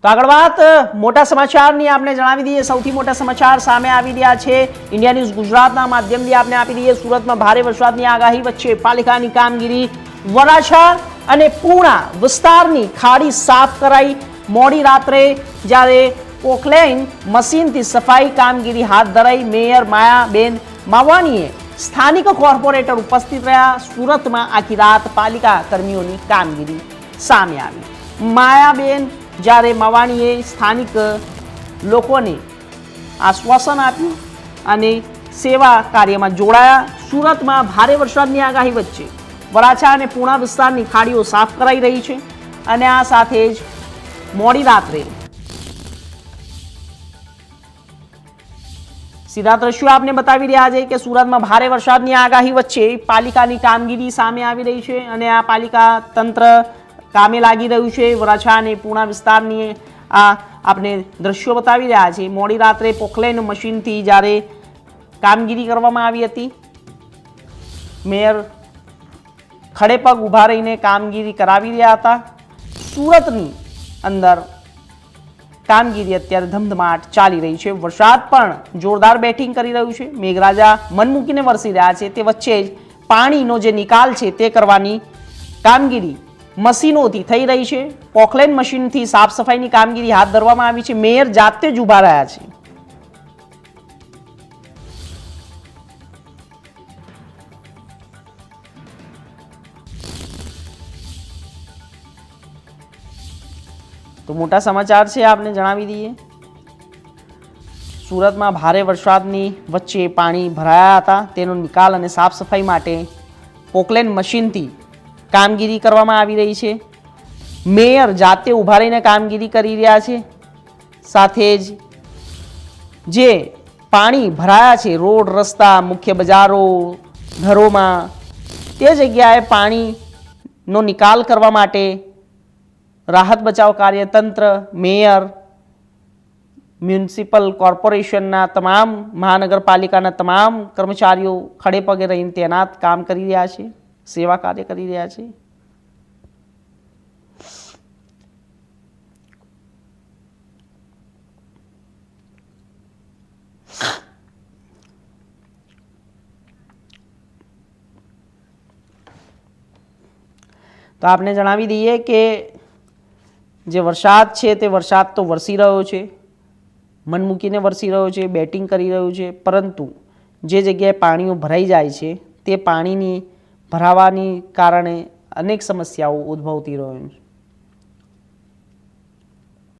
તો આગળ વાત મોટા સમાચારની આપણે જણાવી દઈએ। સૌથી મોટા સમાચાર સામે આવી રહ્યા છે। ઇન્ડિયા ન્યૂઝ ગુજરાતના માધ્યમથી આપણે આપી દઈએ। સુરતમાં ભારે વરસાદની આગાહી વચ્ચે પાલિકાની કામગીરી। વરાછા અને પૂર્ણા વિસ્તારની ખાડી સાફ કરાઈ। મોડી રાત્રે જ્યારે પોકલેન મશીનથી સફાઈ કામગીરી હાથ ધરાઈ। મેયર માયાબેન માવાણીએ સ્થાનિક કોર્પોરેટર ઉપસ્થિત રહ્યા। સુરતમાં આખી રાત પાલિકા કર્મીઓની કામગીરી સામે આવી। માયાબેન જ્યારે માવાણીએ સ્થાનિક લોકોને આશ્વાસન આપ્યું અને સેવા કાર્યમાં જોડાયા। સુરતમાં ભારે વરસાદની આગાહી વચ્ચે વરાછા અને પૂર્ણા વિસ્તારની ખાડીઓ સાફ કરાઈ રહી છે અને આ સાથે જ મોડી રાત્રે સીધા દ્રશ્યો આપને બતાવી રહ્યા છે કે સુરતમાં ભારે વરસાદની આગાહી વચ્ચે પાલિકાની કામગીરી સામે આવી રહી છે અને આ પાલિકા તંત્ર કામે લાગી રહ્યું છે। વરાછા અને પૂર્ણા વિસ્તારની આ આપણે દ્રશ્યો બતાવી રહ્યા છે। મોડી રાત્રે પોકલેન મશીનથી જ્યારે કામગીરી કરવામાં આવી હતી। મેયર ખડે પગ ઊભા રહીને કામગીરી કરાવી રહ્યા હતા। સુરતની અંદર કામગીરી અત્યારે ધમધમાટ ચાલી રહી છે। વરસાદ પણ જોરદાર બેટિંગ કરી રહ્યું છે। મેઘરાજા મન મૂકીને વરસી રહ્યા છે। તે વચ્ચે જ પાણીનો જે નિકાલ છે તે કરવાની કામગીરી મશીનોથી થઈ રહી છે। પોકલેન મશીનથી સાફ સફાઈની કામગીરી હાથ ધરવામાં આવી છે। મેયર જાતે જ ઊભા રહ્યા છે। તો મોટા સમાચાર છે આપને જણાવી દઈએ। સુરતમાં ભારે વરસાદની વચ્ચે પાણી ભરાયા હતા। તેનો નિકાલ અને સાફ સફાઈ માટે પોકલેન મશીનથી કામગીરી કરવામાં આવી રહી છે। મેયર જાતે ઊભા રહીને કામગીરી કરી રહ્યા છે। સાથે જ જે પાણી ભરાયા છે રોડ રસ્તા મુખ્ય બજારો ઘરોમાં તે જગ્યાએ પાણીનો નિકાલ કરવા માટે રાહત બચાવ કાર્યતંત્ર મેયર મ્યુનિસિપલ કોર્પોરેશનના તમામ મહાનગરપાલિકાના તમામ કર્મચારીઓ ખડે પગે રહીને તૈનાત કામ કરી રહ્યા છે। સેવા કાર્ય કરી રહ્યા છે। તો આપને જણાવી દઈએ કે જે વરસાદ છે તે વરસાદ તો વરસી રહ્યો છે। મન મૂકીને વરસી રહ્યો છે। બેટિંગ કરી રહ્યું છે। પરંતુ જે જગ્યાએ પાણીઓ ભરાઈ જાય છે તે પાણીની ભરાવાની કારણે અનેક સમસ્યાઓ ઉદ્ભવતી રહે છે।